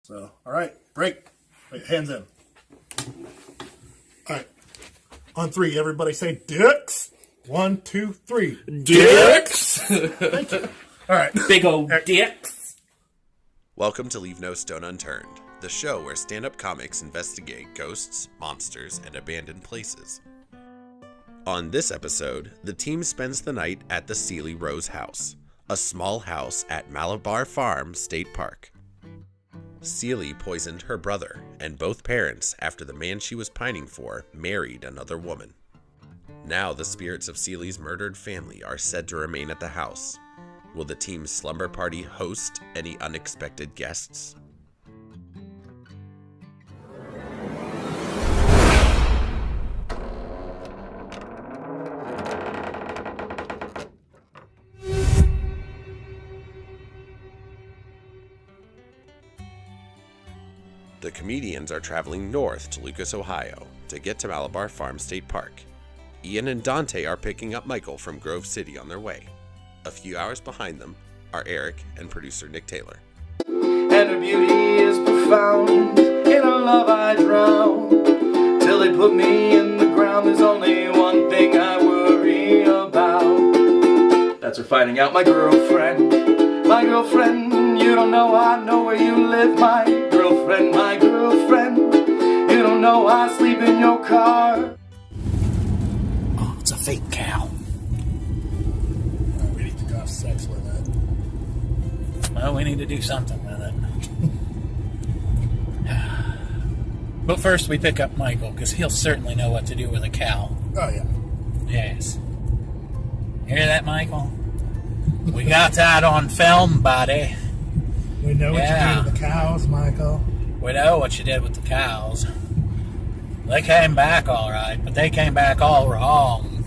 So, all right, break. Wait, hands in. All right. On three, everybody say dicks. 1, 2, 3. Dicks! Thank you. All right. Big old dicks. Welcome to Leave No Stone Unturned, the show where stand-up comics investigate ghosts, monsters, and abandoned places. On this episode, the team spends the night at the Ceely Rose House, a small house at Malabar Farm State Park. Ceely poisoned her brother and both parents after the man she was pining for married another woman. Now the spirits of Ceely's murdered family are said to remain at the house. Will the team's slumber party host any unexpected guests? The comedians are traveling north to Lucas, Ohio to get to Malabar Farm State Park. Ian and Dante are picking up Michael from Grove City on their way. A few hours behind them are Eric and producer Nick Taylor. And her beauty is profound, in her love I drown. Till they put me in the ground, there's only one thing I worry about. That's her finding out my girlfriend, you don't know I know where you live, my girlfriend, you don't know I sleep in your car. Oh, it's a fake cow. We need to have sex with it. Well, we need to do something with it. But first we pick up Michael, because he'll certainly know what to do with a cow. Oh, yeah. Yes. Hear that, Michael? We got that on film, buddy. We know what you did with the cows, Michael. We know what you did with the cows. They came back all right, but they came back all wrong.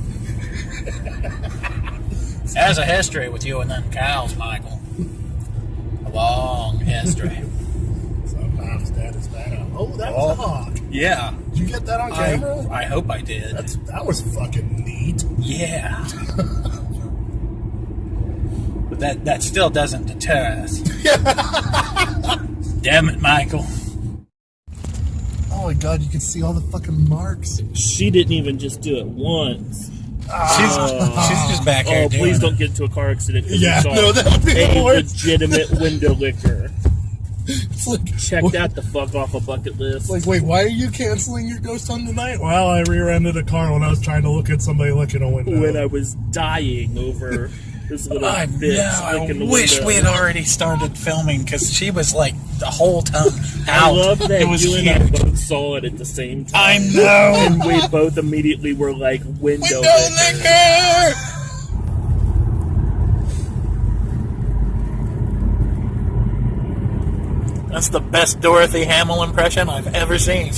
There's a history with you and them cows, Michael. A long history. Sometimes Dad is bad. Oh, that was a hawk. Yeah. Did you get that on camera? I hope I did. That was fucking neat. Yeah. But that still doesn't deter us. Damn it, Michael. Oh my God, you can see all the fucking marks. She didn't even just do it once. She's just back here. Oh, please don't get into a car accident. Yeah, no, that would be the a worst. legitimate window licker. It's like, Check that the fuck off a bucket list. like, wait, why are you canceling your ghost hunt tonight? Well, I rear-ended a car when I was trying to look at somebody looking a window. When I was dying over this little I bitch know. licking the I wish window. we had already started filming, because she was like the whole time I out. love that It was you and I huge. both saw it at the same time. I know. And we both immediately were like, window Window licker. licker! That's the best Dorothy Hamill impression I've ever seen.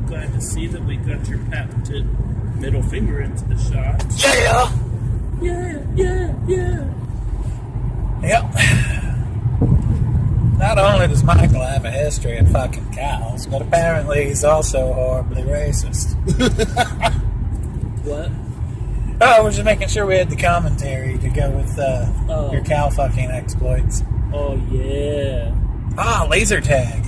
Glad to see that we got your patented middle finger into the shot. Yeah! Yeah. Yep. Not only does Michael have a history of fucking cows, but apparently he's also horribly racist. What? Oh, we're just making sure we had the commentary to go with your cow fucking exploits. Oh, yeah. Ah, laser tag.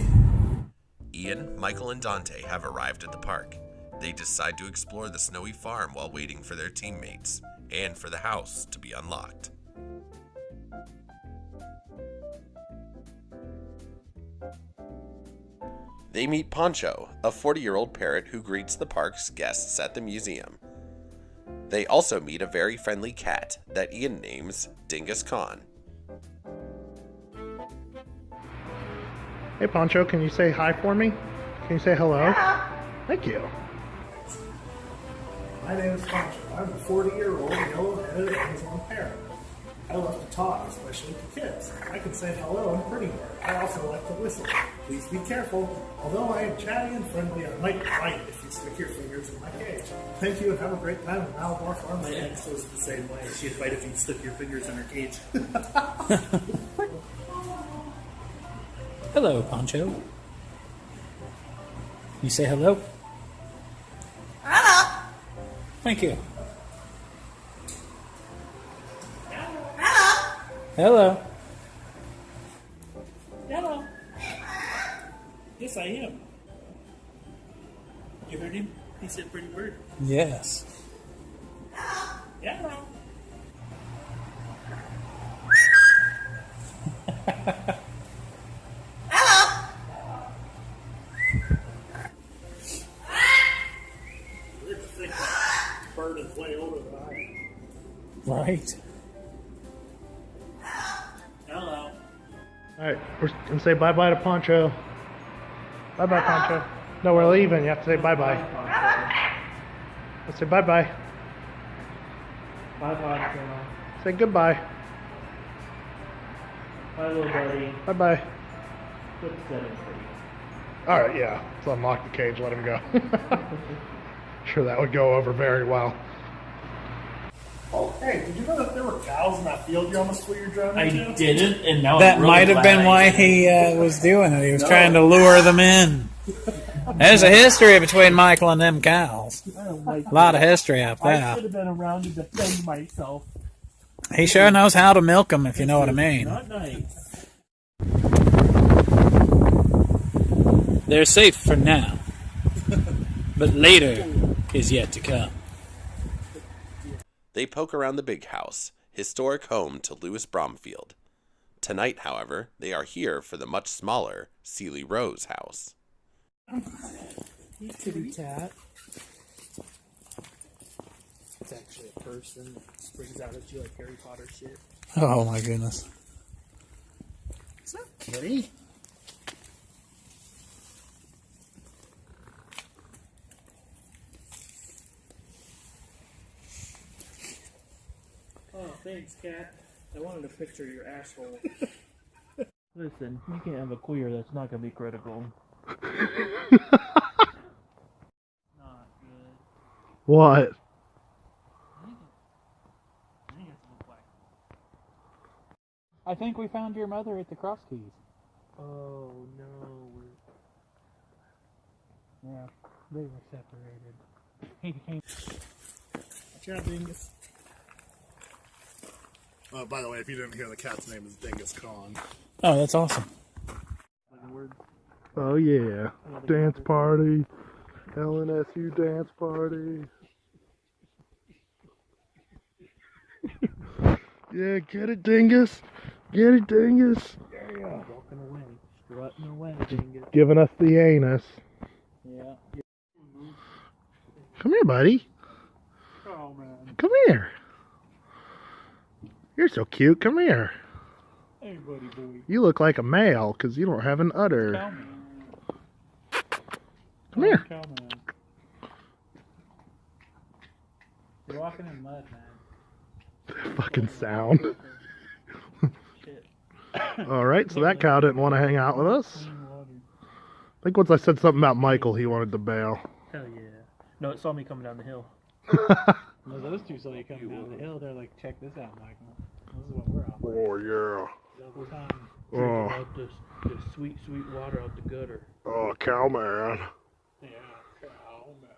Ian, Michael, and Dante have arrived at the park. They decide to explore the snowy farm while waiting for their teammates and for the house to be unlocked. They meet Poncho, a 40-year-old parrot who greets the park's guests at the museum. They also meet a very friendly cat that Ian names Dingus Khan. Hey, Poncho, can you say hi for me? Can you say hello? Yeah. Thank you. My name is Poncho. I'm a 40-year-old yellow-headed Amazon parrot. I love to talk, especially to kids. I can say hello and pretty word. I also like to whistle. Please be careful. Although I am chatty and friendly, I might bite if you stick your fingers in my cage. Thank you and have a great time at Malabar Farm. My ex was the same way. She'd bite if you stick your fingers in her cage. Hello, Poncho. You say hello? Hello. Thank you. Hello. Hello. Yes, I am. You heard him? He said pretty bird. Yes. Yeah. Bird is way older than I am. Right. Hello. Alright, we're going to say bye-bye to Poncho. Bye-bye, Poncho. No, we're leaving. You have to say bye-bye. Let's say bye-bye. Bye-bye. Say goodbye. Bye, little buddy. Bye-bye. Put 7 for you. Alright, yeah. Let's unlock the cage, let him go. Sure that would go over very well. Oh, hey, did you know that there were cows in that field you almost flew your drone I into? didn't, and now That I'm really might have been glad why I did. he was doing it. He was trying to lure them in. There's a history between Michael and them cows. I don't like A lot of history out I there. should have been around to defend myself. He sure knows how to milk them, if you know what I mean. Not nice. They're safe for now, but later is yet to come. They poke around the big house, historic home to Louis Bromfield. Tonight, however, they are here for the much smaller Ceely Rose House. You kitty cat. It's actually a person that springs out at you like Harry Potter shit. Oh my goodness. What's up, kitty? Oh, thanks, cat. I wanted to picture your asshole. Listen, you can't have a queer that's not going to be critical. Not good. What? I think we found your mother at the Cross Keys. Oh, no. Yeah, they were separated. He came. Watch out, Dingus. By the way, if you didn't hear, the cat's name is Dingus Khan. Oh, that's awesome. Oh yeah, dance party, LNSU dance party. Yeah, get it, Dingus. Get it, Dingus. There you go. Walking away. Strutting away, dingus. Giving us the anus. Yeah. Come here, buddy. Oh, man. Come here. You're so cute. Come here. Hey, buddy boy. You look like a male because you don't have an udder. Cowman. Come here. Cowman. You're walking in mud, man. Fucking sound. Shit. Alright, so that cow didn't want to hang out with us. Clean water. I think once I said something about Michael, he wanted to bail. Hell yeah. No, it saw me coming down the hill. No, those two saw you coming down the hill. They're like, check this out, Michael. This is what we're on. Oh, yeah. Double time. Oh, Out this sweet, sweet water out the gutter. oh, cowman. Yeah, cow, man.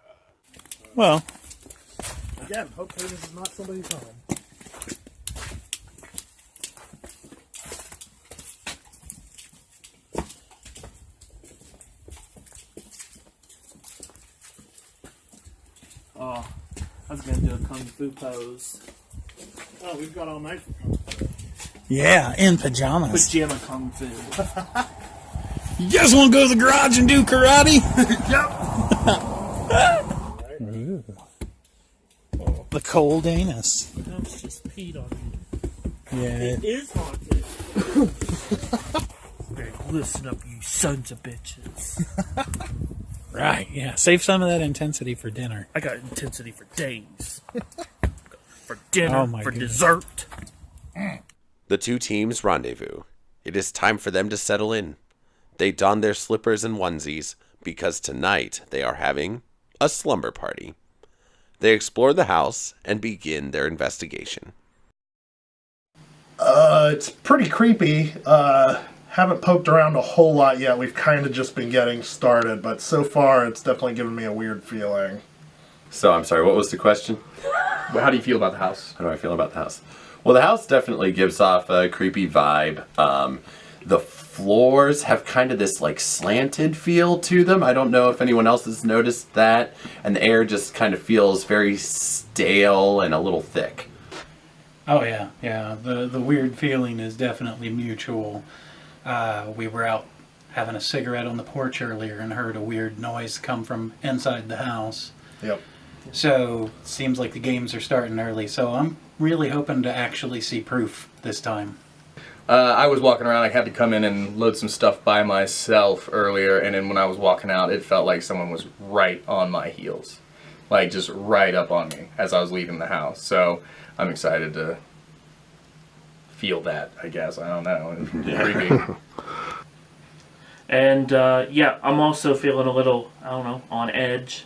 Well, Again, hopefully this is not somebody's home. Oh, I was gonna do a kung fu pose. Oh, we've got all night for yeah, in pajamas. Pajama kung fu. You guys want to go to the garage and do karate? Ooh. The cold anus. Tom's just peed on me. Yeah. It is haunted. Hey, listen up, you sons of bitches. Right, yeah. Save some of that intensity for dinner. I got intensity for days. For dinner, Oh my for goodness. dessert. The two teams rendezvous. It is time for them to settle in. They don their slippers and onesies because tonight they are having a slumber party. They explore the house and begin their investigation. It's pretty creepy. Haven't poked around a whole lot yet. We've kind of just been getting started, but so far it's definitely given me a weird feeling. So, I'm sorry, what was the question? Well, how do you feel about the house? How do I feel about the house? Well, the house definitely gives off a creepy vibe. The floors have kind of this like slanted feel to them. I don't know if anyone else has noticed that. And the air just kind of feels very stale and a little thick. Oh yeah, yeah. The weird feeling is definitely mutual. We were out having a cigarette on the porch earlier and heard a weird noise come from inside the house. Yep. So it seems like the games are starting early. So I'm really hoping to actually see proof this time. I was walking around. I had to come in and load some stuff by myself earlier, and then when I was walking out, it felt like someone was right on my heels. Like, just right up on me as I was leaving the house. So I'm excited to feel that, I guess. I don't know. It's creepy. And yeah, I'm also feeling a little, I don't know, on edge.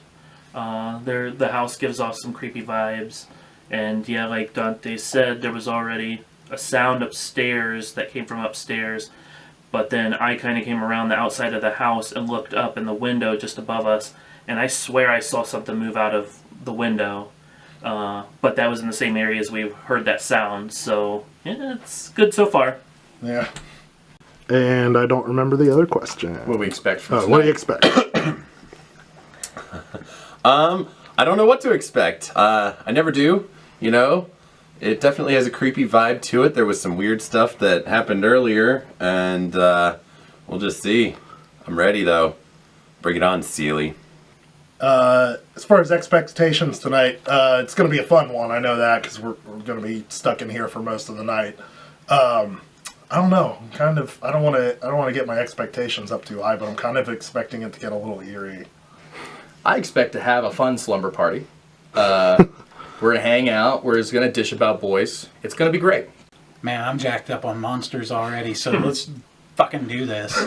The house gives off some creepy vibes. And yeah, like Dante said, there was already a sound upstairs that came from upstairs. But then I kind of came around the outside of the house and looked up in the window just above us. And I swear I saw something move out of the window. But that was in the same area as we heard that sound. So yeah, it's good so far. Yeah. And I don't remember the other question. What do we expect from what do you expect? I don't know what to expect. I never do, you know. It definitely has a creepy vibe to it. There was some weird stuff that happened earlier, and we'll just see. I'm ready, though. Bring it on, Ceely. As far as expectations tonight, it's going to be a fun one. I know that because we're going to be stuck in here for most of the night. I don't know. Kind of. I don't want to get my expectations up too high, but I'm kind of expecting it to get a little eerie. I expect to have a fun slumber party. We're going to hang out. We're just going to dish about boys. It's going to be great. Man, I'm jacked up on monsters already, so let's fucking do this.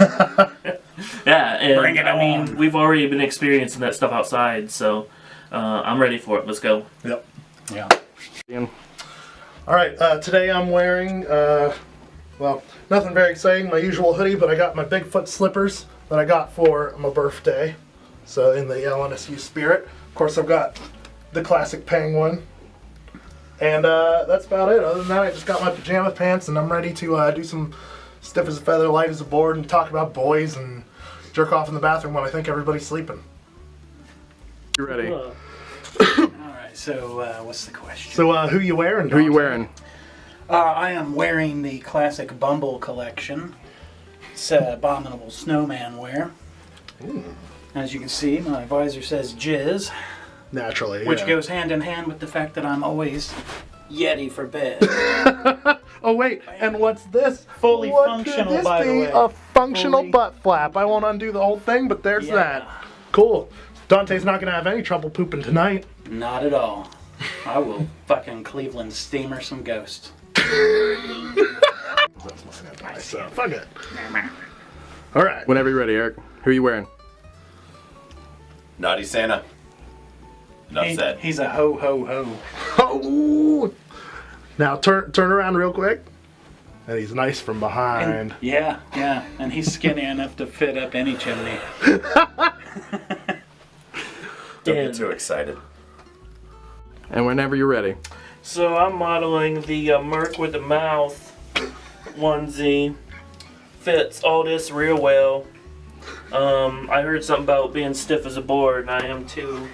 Yeah, and Bring it I mean, on. we've already been experiencing that stuff outside, so I'm ready for it. Let's go. Yep. Yeah. All right. Today I'm wearing, well, nothing very exciting. My usual hoodie, but I got my Bigfoot slippers that I got for my birthday. So in the LNSU spirit. Of course, I've got the classic penguin. And that's about it. Other than that, I just got my pajama pants, and I'm ready to do some stiff as a feather, light as a board, and talk about boys and jerk off in the bathroom when I think everybody's sleeping. You ready? Alright, so what's the question? So who you wearing, Who are you Dante? wearing? I am wearing the classic Bumble collection. It's abominable snowman wear. Ooh. As you can see, my visor says jizz, Naturally, which yeah. goes hand in hand with the fact that I'm always Yeti for bed. Oh wait, and what's this? Fully what functional, could this by the be? way. A functional Fully- butt flap. I won't undo the whole thing, but there's Yeah. that. Cool. Dante's not gonna have any trouble pooping tonight. Not at all. I will fucking Cleveland steamer some ghosts. That's mine anyway, so fuck it. All right. Whenever you're ready, Eric. Who are you wearing? Naughty Santa. Enough said. He's a ho ho ho. Oh. Now turn around real quick. And he's nice from behind. Yeah, and he's skinny enough to fit up any chimney. Don't get too excited. And whenever you're ready. So I'm modeling the Merc with the mouth onesie. Fits all this real well. I heard something about being stiff as a board, and I am too.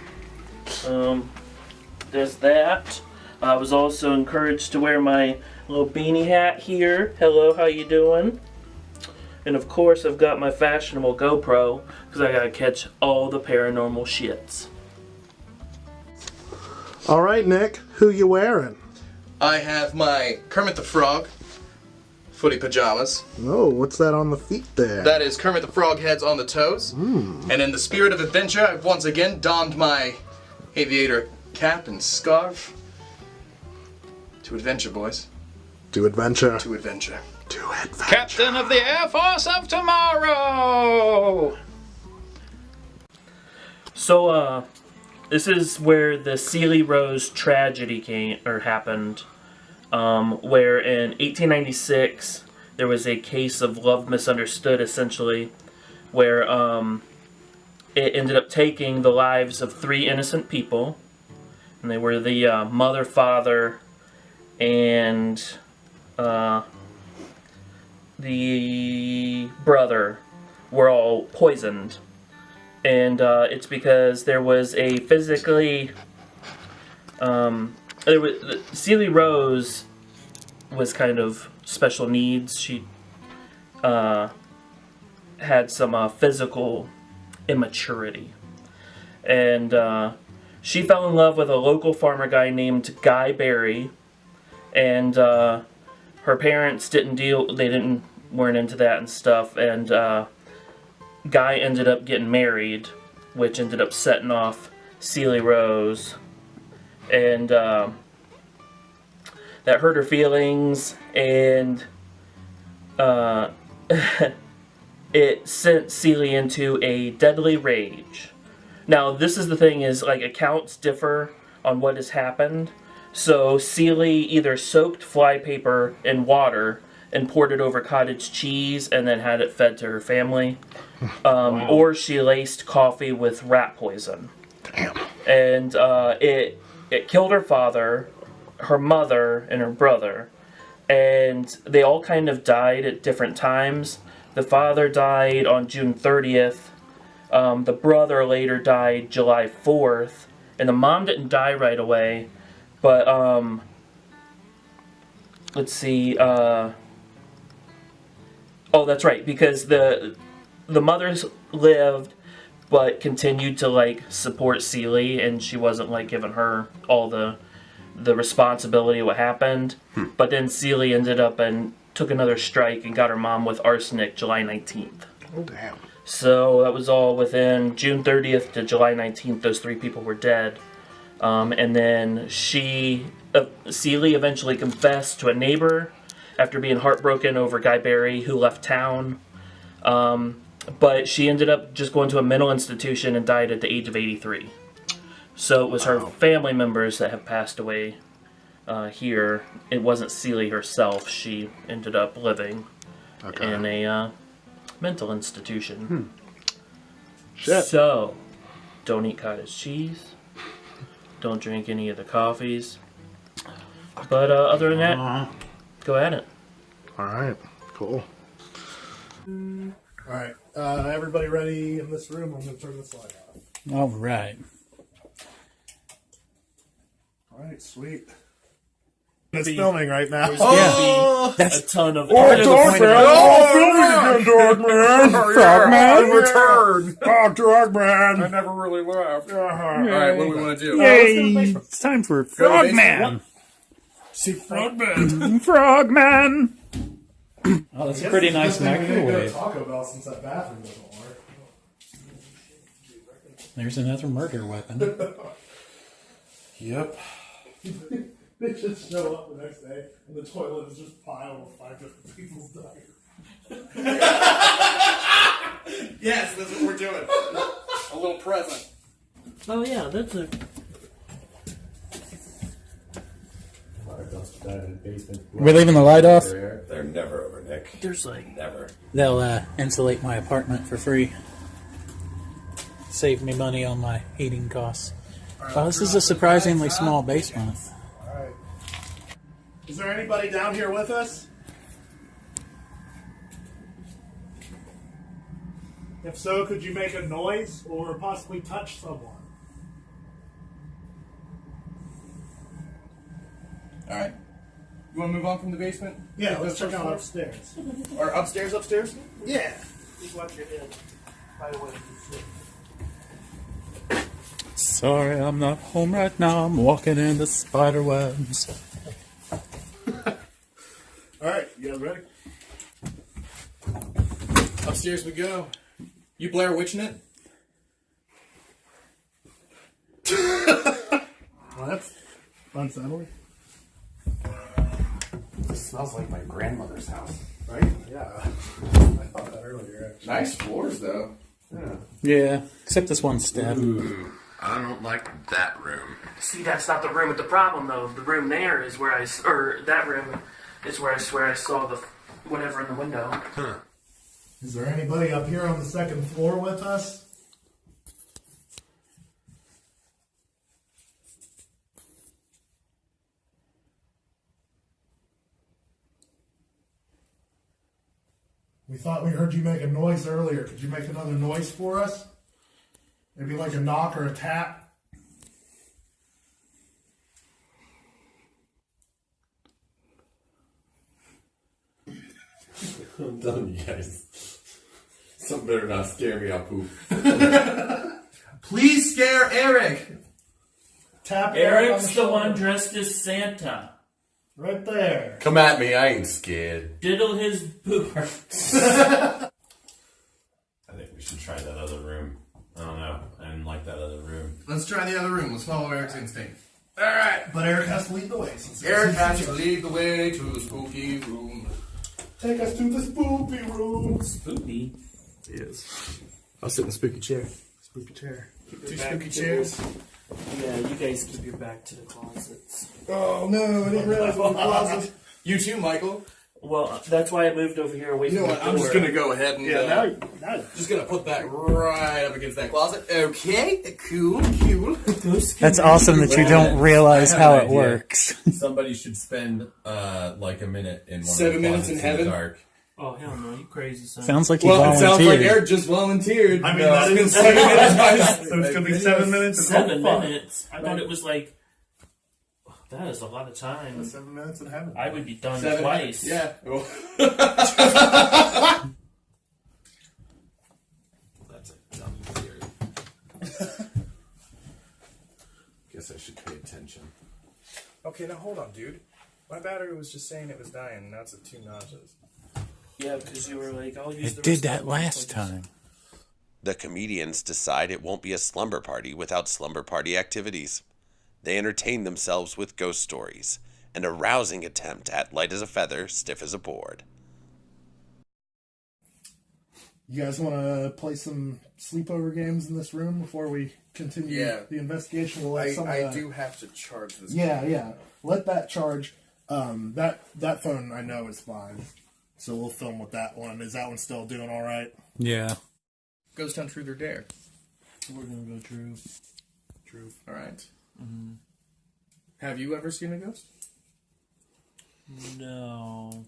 There's that. I was also encouraged to wear my little beanie hat here. Hello, how you doing? And of course, I've got my fashionable GoPro, because I gotta catch all the paranormal shits. All right, Nick. Who you wearing? I have my Kermit the Frog footy pajamas. Oh, what's that on the feet there? That is Kermit the Frog heads on the toes. And in the spirit of adventure, I've once again donned my aviator cap and scarf. To adventure, boys. To adventure. To adventure. To adventure. Captain of the Air Force of Tomorrow! So, this is where the Ceely Rose tragedy happened. Where in 1896 there was a case of love misunderstood, essentially, where it ended up taking the lives of 3 innocent people, and they were the mother, father, and the brother were all poisoned. And it's because there was a physically... Ceely Rose was kind of special needs. She had some physical immaturity. And she fell in love with a local farmer guy named Guy Berry. And her parents weren't into that and stuff. And Guy ended up getting married, which ended up setting off Ceely Rose. And that hurt her feelings, and it sent Ceely into a deadly rage. Now, this is the thing, is like accounts differ on what has happened. So Ceely either soaked flypaper in water and poured it over cottage cheese and then had it fed to her family. Wow. Or she laced coffee with rat poison. Damn. And it killed her father, her mother, and her brother. And they all kind of died at different times. The father died on June 30th. The brother later died July 4th. And the mom didn't die right away. But, let's see, oh, that's right, because the mothers lived, but continued to, like, support Ceely, and she wasn't, like, giving her all the responsibility of what happened. But then Ceely ended up and took another strike and got her mom with arsenic July 19th. Oh, damn. So that was all within June 30th to July 19th. Those 3 people were dead. And then Ceely eventually confessed to a neighbor after being heartbroken over Guy Berry, who left town. But she ended up just going to a mental institution and died at the age of 83. So it was her family members that have passed away here. It wasn't Ceely herself. She ended up living in a mental institution. Shit. So, don't eat cottage cheese. Don't drink any of the coffees. But other than that, go at it. Alright, cool. Alright, everybody ready in this room? I'm going to turn this light off. All right. Alright, sweet. It's filming right now. Oh! That's a ton of... Frogman! Return! Oh, Frogman! I never really laughed. Alright, what do we want to do? Yay! It's time for Frogman! See Frogman! Frogman! Oh, that's a pretty nice microwave. Taco Bell since that bathroom doesn't work. There's another murder weapon. Yep. They just show up the next day and the toilet is just piled with 5 different people's diapers. Yes, that's what we're doing. A little present. Oh yeah, that's a... We're leaving the light off? They're never over, Nick. There's like... Never. They'll insulate my apartment for free. Save me money on my heating costs. Oh, this is a surprisingly small basement. Alright. Is there anybody down here with us? If so, could you make a noise or possibly touch someone? Alright. You want to move on from the basement? Yeah, let's check out upstairs. Or upstairs? Yeah. Just watch your head. By the way, Sorry, I'm not home right now. I'm walking into spider webs. Alright, you guys ready? Upstairs we go. You Blair Witching it? Well, that's unsettling. This smells like my grandmother's house. Right? Yeah. I thought that earlier, actually. Nice floors, though. Yeah, except this one step. Ooh, I don't like that room. see, that's not the room with the problem, though. The room there is where that room is where I swear I saw the whatever in the window. Huh. Is there anybody up here on the second floor with us? We thought we heard you make a noise earlier. Could you make another noise for us? Maybe like a knock or a tap? I'm done, you guys. Something better not scare me, I'll poop. Please scare Eric. Tap Eric's the one dressed as Santa. right there. Come at me, I ain't scared. Diddle his pooper. I think we should try that other room. I don't know. I didn't like that other room. Let's try the other room. Let's follow Eric's instinct. Alright. But Eric has to lead the way. Eric has to lead the way to the spooky room. Take us to the spooky room. Spooky. Yes. I'll sit in the spooky chair. Spooky chair. Two spooky chairs. Yeah, you guys keep your back to the closets. Oh no, I didn't realize it was a closet. You too, Michael. Well, that's why I moved over here away You know from what? the I'm just door. gonna go ahead and now just gonna put that right up against that closet. Okay, cool. That's awesome that you don't realize I have how an it idea. works. Somebody should spend like a minute in one 7 of the minutes in closets heaven? the dark. Oh, hell no, you crazy son. Sounds like you Well, it volunteered. sounds like Eric just volunteered. I mean, No, that it's is been 7 minutes. So it's going to be 7 minutes. And 7 oh, fuck. minutes? I thought it was like... That is a lot of time. 7 minutes in heaven. I would be done 7 twice. Yeah. That's a dumb theory. Guess I should pay attention. Okay, now hold on, dude. My battery was just saying it was dying. Now it's at 2 notches. Yeah, because you were like, I'll use the It did rest that of last the time. The comedians decide it won't be a slumber party without slumber party activities. They entertain themselves with ghost stories, and a rousing attempt at light as a feather, stiff as a board. You guys want to play some sleepover games in this room before we continue the investigation? We'll let I do have to charge this. Yeah. Let that charge. That phone I know is fine. So we'll film with that one. Is that one still doing all right? Yeah. Ghost Hunt Truth or Dare. We're going to go true. Truth. All right. Mm-hmm. Have you ever seen a ghost? No.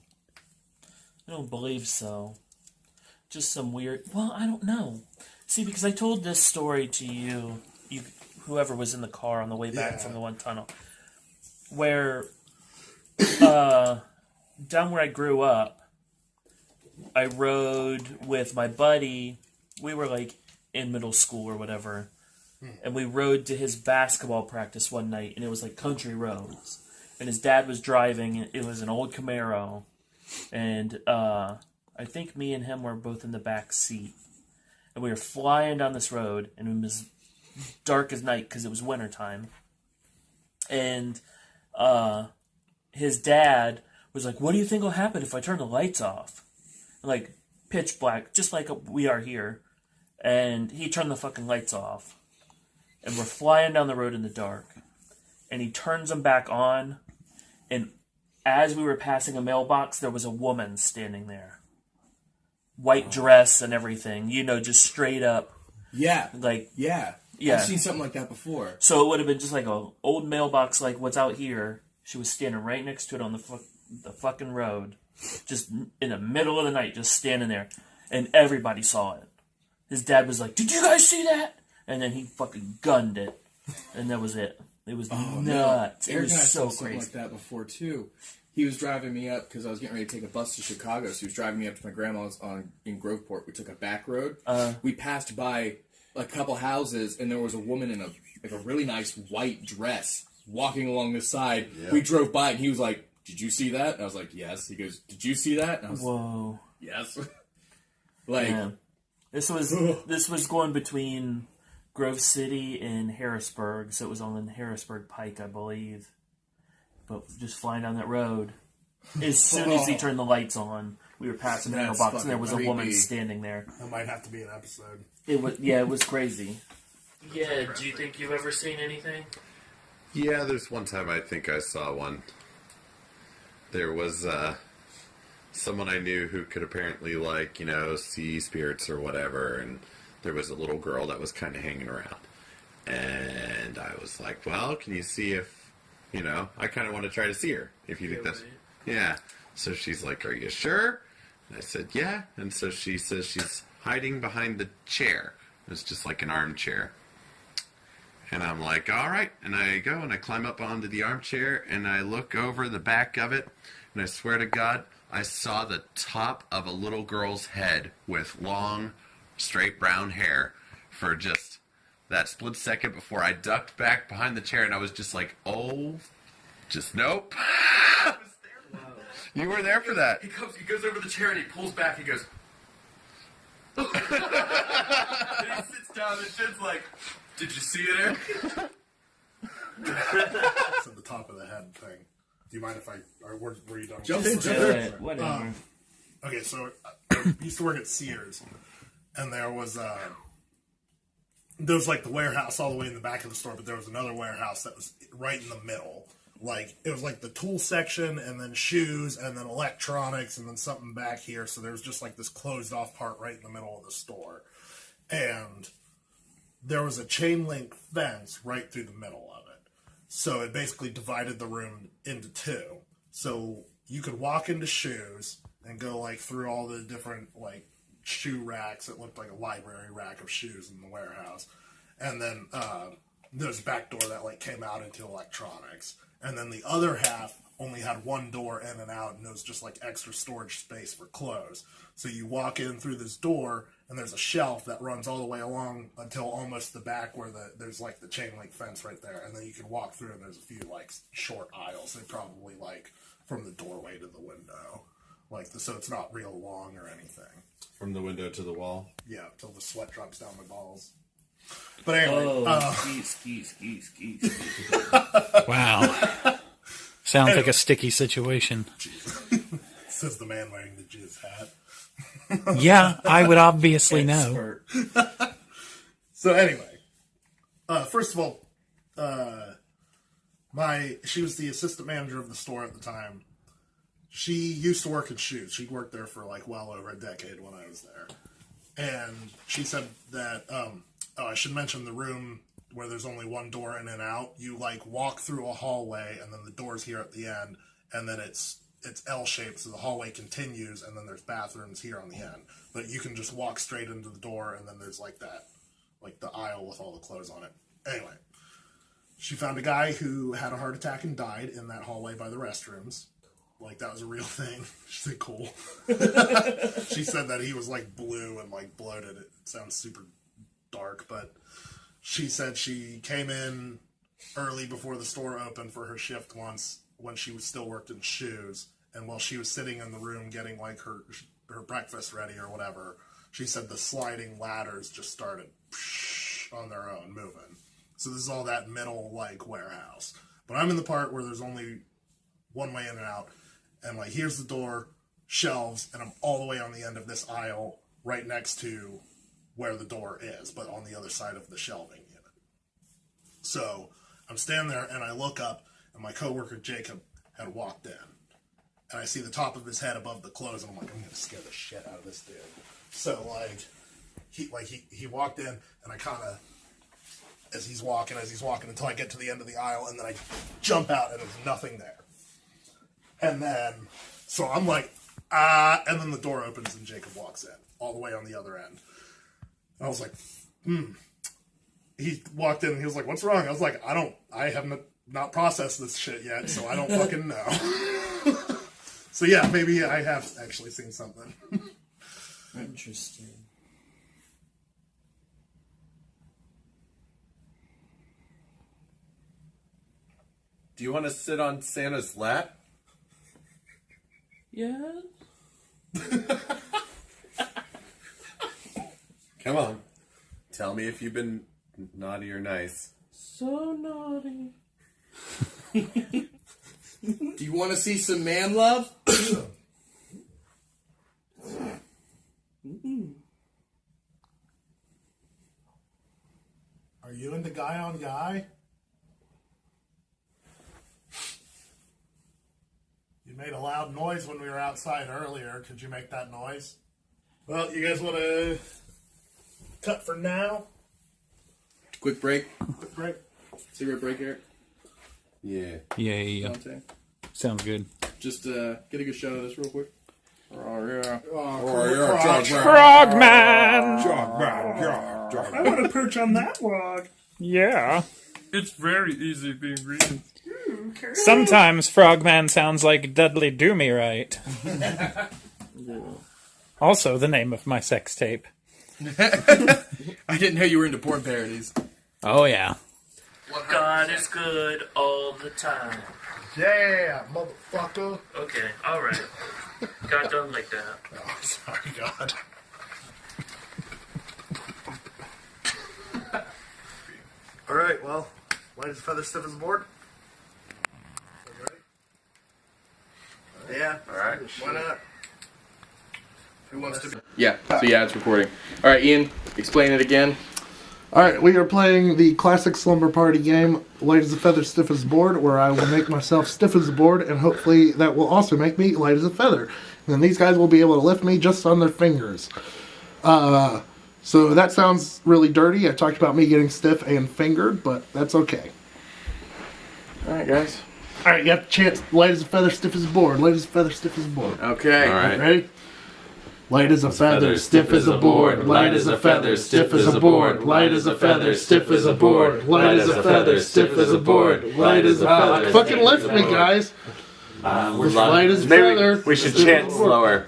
I don't believe so. Just some weird... Well, I don't know. See, because I told this story to you whoever was in the car on the way back from the one tunnel, where down where I grew up, I rode with my buddy. We were like in middle school or whatever, and we rode to his basketball practice one night, and it was like country roads, and his dad was driving. It was an old Camaro, and I think me and him were both in the back seat, and we were flying down this road, and it was dark as night because it was wintertime. And his dad was like, "What do you think will happen if I turn the lights off?" Like, pitch black, just like we are here. And he turned the fucking lights off. And we're flying down the road in the dark. And he turns them back on. And as we were passing a mailbox, there was a woman standing there. White dress and everything. You know, just straight up. Yeah. Like, Yeah. yeah. I've seen something like that before. So it would have been just like an old mailbox like what's out here. She was standing right next to it on the fucking road. Just in the middle of the night, just standing there. And everybody saw it. His dad was like, "Did you guys see that?" And then he fucking gunned it. And that was it. It was nuts. No. It Eric was and I so saw something crazy. like that before, too. He was driving me up because I was getting ready to take a bus to Chicago, so he was driving me up to my grandma's in Groveport. We took a back road. We passed by a couple houses, and there was a woman in a really nice white dress walking along the side. Yeah. We drove by, and he was like, "Did you see that?" And I was like, "Yes." He goes, "Did you see that?" And I was Whoa. "Yes." Like, Yeah. This was going between Grove City and Harrisburg, so it was on the Harrisburg Pike, I believe. But just flying down that road, as soon as he turned the lights on, we were passing the That's mailbox, and there was a fucking woman creepy. standing there. That might have to be an episode. It was crazy. Yeah, do you think you've ever seen anything? Yeah, there's one time I think I saw one. There was someone I knew who could apparently, like, you know, see spirits or whatever, and there was a little girl that was kind of hanging around. And I was like, well, can you see if, you know, I kind of want to try to see her, if you think that's... Yeah. So she's like, "Are you sure?" I said, yeah. And so she says she's hiding behind the chair. It's just like an armchair. And I'm like, all right. And I go and I climb up onto the armchair and I look over the back of it. And I swear to God, I saw the top of a little girl's head with long, straight brown hair for just that split second before I ducked back behind the chair. And I was just like, oh, just nope. I was there. Wow. You were there for that. He goes over the chair and he pulls back. He goes, and he sits down and Jen's like, did you see it, Eric? It's at the top of the head thing. Do you mind if were you done? Jump in. Whatever. Okay, so I used to work at Sears, and there was like the warehouse all the way in the back of the store, but there was another warehouse that was right in the middle. Like, it was like the tool section, and then shoes, and then electronics, and then something back here. So there was just like this closed off part right in the middle of the store. And there was a chain link fence right through the middle of it. So it basically divided the room into two. So you could walk into shoes and go like through all the different like shoe racks. It looked like a library rack of shoes in the warehouse. And then there's a back door that like came out into electronics. And then the other half only had one door in and out, and it was just like extra storage space for clothes. So you walk in through this door, and there's a shelf that runs all the way along until almost the back where there's like the chain link fence right there. And then you can walk through, and there's a few like short aisles. They probably like from the doorway to the window, so it's not real long or anything. From the window to the wall? Yeah, until the sweat drops down my balls. But anyway, Ski. Wow. Sounds like a sticky situation. says the man wearing the jizz hat. Yeah, I would obviously know. So anyway, first of all, she was the assistant manager of the store at the time. She used to work in shoes. She worked there for like well over a decade when I was there. And she said that, I should mention the room where there's only one door in and out. You like walk through a hallway and then the door's here at the end, and then it's L-shaped, so the hallway continues, and then there's bathrooms here on the end. But you can just walk straight into the door, and then there's like that, like the aisle with all the clothes on it. Anyway, she found a guy who had a heart attack and died in that hallway by the restrooms. Like, that was a real thing. She said, cool. She said that he was like blue and like bloated. It sounds super dark, but she said she came in early before the store opened for her shift once when she was still worked in shoes, and while she was sitting in the room getting like her breakfast ready or whatever, she said the sliding ladders just started on their own moving. So this is all that middle like warehouse, but I'm in the part where there's only one way in and out, and like here's the door, shelves, and I'm all the way on the end of this aisle right next to where the door is, but on the other side of the shelving unit. So I'm standing there and I look up, and my coworker Jacob had walked in, and I see the top of his head above the clothes, and I'm like, I'm gonna scare the shit out of this dude. So he walked in, and I kind of, as he's walking until I get to the end of the aisle, and then I jump out and there's nothing there. And then so I'm like, and then the door opens and Jacob walks in all the way on the other end. I was like, He walked in and he was like, what's wrong? I was like, I haven't not processed this shit yet, so I don't fucking know. So yeah, maybe I have actually seen something. Interesting. Do you want to sit on Santa's lap? Yeah. Come on. Tell me if you've been naughty or nice. So naughty. Do you want to see some man love? Are you into guy on guy? You made a loud noise when we were outside earlier. Could you make that noise? Well, you guys want to cut for now? Quick break. Quick break. Cigarette break, Eric. Yeah. Yeah. Dante. Sounds good. Just get a good shot of this real quick. Oh, yeah. Frogman! I want to perch on that log. Yeah. It's very easy being green. Sometimes Frogman sounds like Dudley Do Me Right. Also the name of my sex tape. I didn't know you were into porn parodies. Oh yeah. God is good all the time. Yeah, motherfucker. Okay, alright. Got done like that. Oh, sorry, God. All right, well, light as a feather, stiff as a board. Yeah. All right. Why not? Who wants to be? Yeah, so yeah, it's recording. All right, Ian, explain it again. All right, we are playing the classic slumber party game, light as a feather, stiff as a board, where I will make myself stiff as a board, and hopefully that will also make me light as a feather. And then these guys will be able to lift me just on their fingers. So that sounds really dirty. I talked about me getting stiff and fingered, but that's okay. All right, guys. All right, you have a chance. Light as a feather, stiff as a board. Light as a feather, stiff as a board. Okay. All right. Ready? Light as a feather, stiff as a board. Light as a feather, stiff as a board. Light as a feather, stiff as a board. Light as a feather, stiff as a board. Light as a feather. Fucking lift me, guys. Light as a feather. We should chant slower,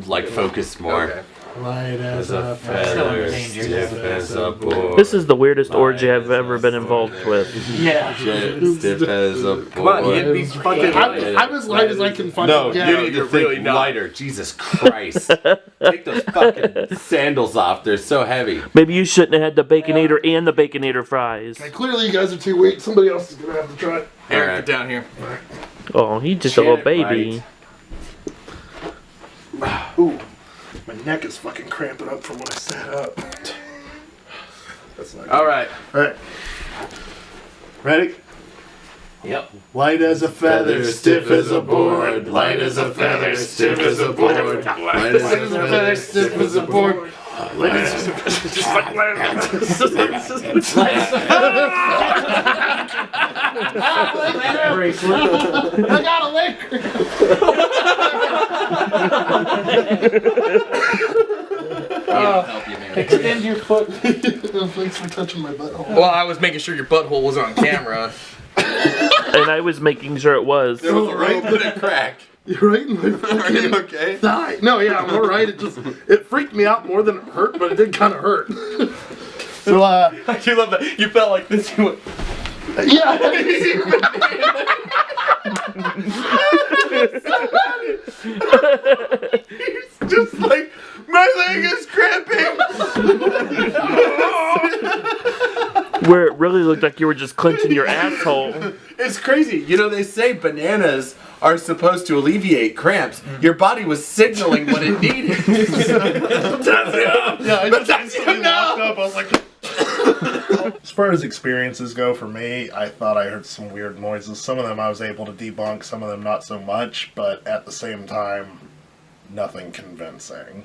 like focus more. Okay. Light as a Feather, stiff as a board. This is the weirdest orgy I've ever been involved with. Yeah. Stiff as a board. Come on, Ian, be fucking. I'm as light as I can fucking No, get. you need to you're think really not. lighter. Jesus Christ. Take those fucking sandals off. They're so heavy. Maybe you shouldn't have had the Baconator and the Baconator fries. Okay, clearly you guys are too weak. Somebody else is going to have to try it. Eric, Alright. get down here. Oh, he's just a little baby. Ooh, my neck is fucking cramping up from when I sat up. That's not good. All right. All right. Ready? Yep. Light as a feather, stiff as a board. Light as a feather, stiff as a board. Light as a feather, stiff as a board. Light as a I got a lick. Help you, man. Extend your foot. Thanks for touching my butthole. Well, I was making sure your butthole was on camera. And I was making sure it was. There was a right bit of crack. You're right in my Are you fucking okay? thigh. No, yeah, I'm alright. It freaked me out more than it hurt, but it did kind of hurt. So, I do love that. You felt like this. You went, yeah. Just like, my leg is cramping. Where it really looked like you were just clenching your asshole. It's crazy. You know, they say bananas are supposed to alleviate cramps. Your body was signaling what it needed. Potassium! Yeah, I just Potassium, no! up. I was like, as far as experiences go for me, I thought I heard some weird noises. Some of them I was able to debunk, some of them not so much, but at the same time, nothing convincing.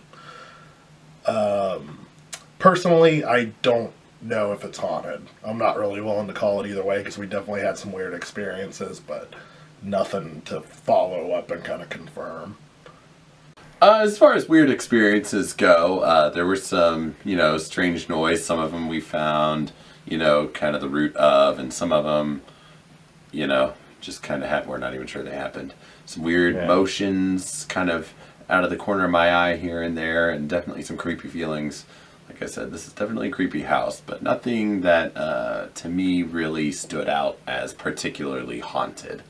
Personally, I don't know if it's haunted. I'm not really willing to call it either way because we definitely had some weird experiences, but nothing to follow up and kind of confirm. As far as weird experiences go, there were some, strange noise. Some of them we found, kind of the root of, and some of them, just kind of we're not even sure they happened. Some weird motions kind of out of the corner of my eye here and there, and definitely some creepy feelings. Like I said, this is definitely a creepy house, but nothing that, to me, really stood out as particularly haunted.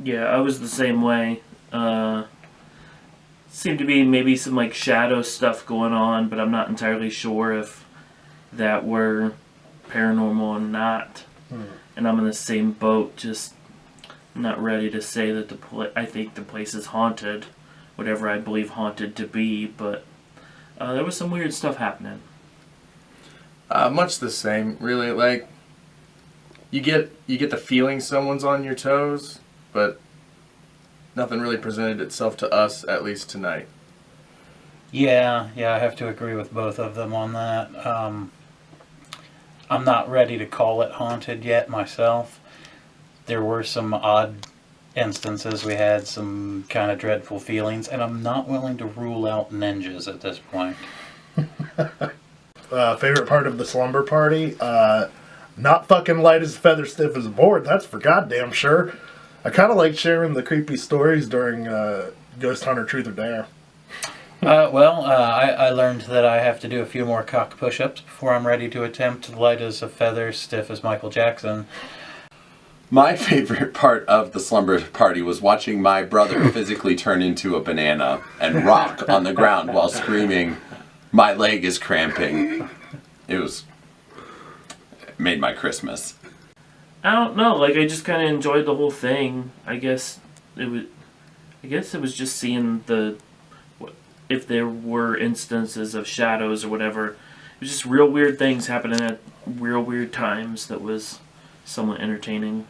Yeah, I was the same way. Seemed to be maybe some like shadow stuff going on, but I'm not entirely sure if that were paranormal or not. And I'm in the same boat, just not ready to say that I think the place is haunted, whatever I believe haunted to be, but there was some weird stuff happening. much the same, really. Like, you get the feeling someone's on your toes, but nothing really presented itself to us, at least tonight. Yeah, I have to agree with both of them on that. I'm not ready to call it haunted yet myself. There were some odd instances we had some kind of dreadful feelings, and I'm not willing to rule out ninjas at this point. Favorite part of the slumber party? Not fucking light as a feather, stiff as a board. That's for goddamn sure. I kind of like sharing the creepy stories during Ghost Hunter Truth or Dare. I learned that I have to do a few more cock push-ups before I'm ready to attempt light as a feather, stiff as Michael Jackson. My favorite part of the slumber party was watching my brother physically turn into a banana and rock on the ground while screaming, "My leg is cramping." It made my Christmas. I don't know, like I just kind of enjoyed the whole thing. I guess it was just seeing if there were instances of shadows or whatever. It was just real weird things happening at real weird times that was somewhat entertaining.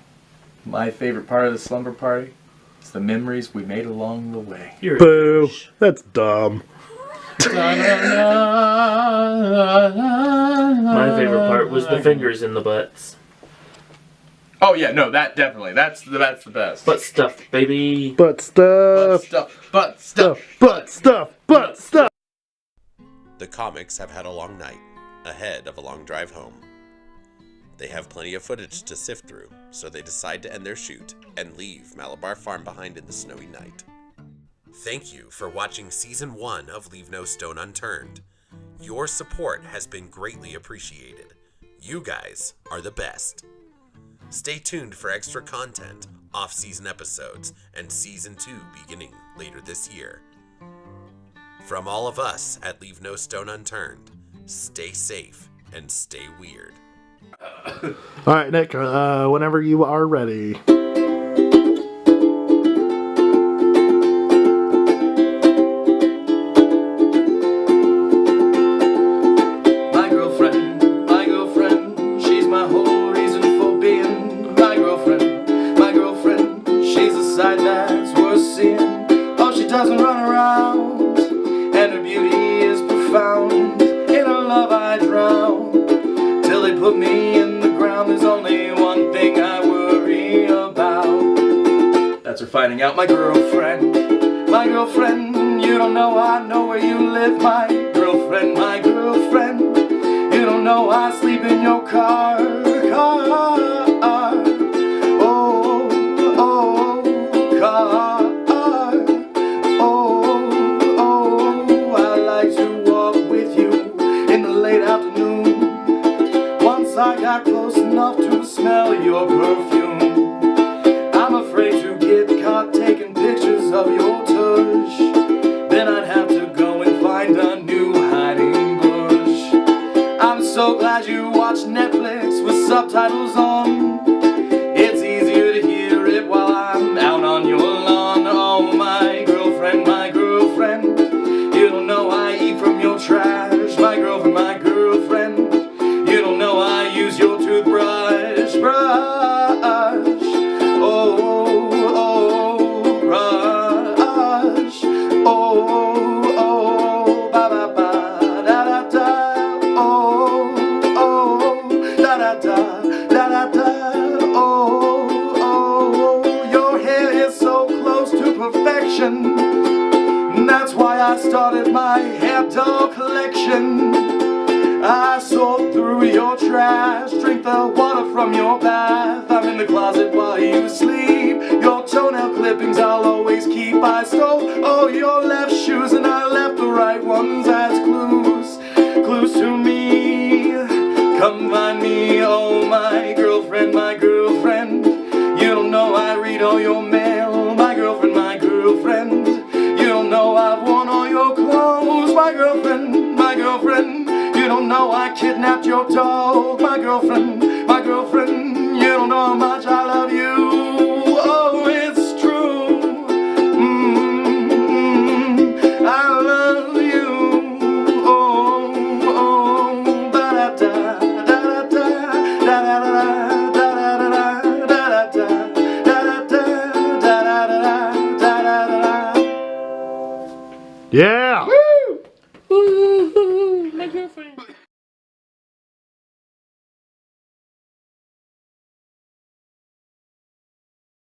My favorite part of the slumber party is the memories we made along the way. Boo! That's dumb. My favorite part was the fingers in the butts. Oh yeah, no, that definitely. That's the best. Butt stuff, baby. Butt stuff. Butt stuff. Butt stuff. Butt stuff. The comics have had a long night, ahead of a long drive home. They have plenty of footage to sift through, so they decide to end their shoot and leave Malabar Farm behind in the snowy night. Thank you for watching Season 1 of Leave No Stone Unturned. Your support has been greatly appreciated. You guys are the best. Stay tuned for extra content, off-season episodes, and Season 2 beginning later this year. From all of us at Leave No Stone Unturned, stay safe and stay weird. All right, Nick, whenever you are ready. My girlfriend, she's my whole reason for being. My girlfriend, she's a sight that's worth seeing. Oh, she doesn't run around, and her beauty is profound. In her love I drown, till they put me in the ground. There's only one thing I worry about. That's her finding out. My girlfriend, you don't know I know where you live. My girlfriend, you don't know I sleep in your car. I like to walk with you in the late afternoon. Once I got close enough to smell your perfume, I'm afraid to get caught taking pictures of your tush. Then I'd have to go and find a new hiding bush. I'm so glad you watch Netflix with subtitles on. It's easier to hear it while I'm out on your lawn. Oh, my girlfriend, you don't know I eat from your trash. My girlfriend, you don't know I use your toothbrush. Your hair is so close to perfection. That's why I started my hair doll collection. I sort through your trash, drink the water from your bath. I'm in the closet while you sleep. Your toenail clippings I'll always keep. I stole all your left shoes and I left the right ones as clues to me. Come find me, oh my girlfriend, you don't know I read all your mail. My girlfriend, you don't know I've worn all your clothes. My girlfriend, you don't know I kidnapped your dog. My girlfriend, you don't know how much I love you. Oh, it's true. I love you. Oh, da-da-da, da-da-da, da-da-da, da-da-da, da-da-da, da-da-da, da-da-da, da-da-da. Yeah!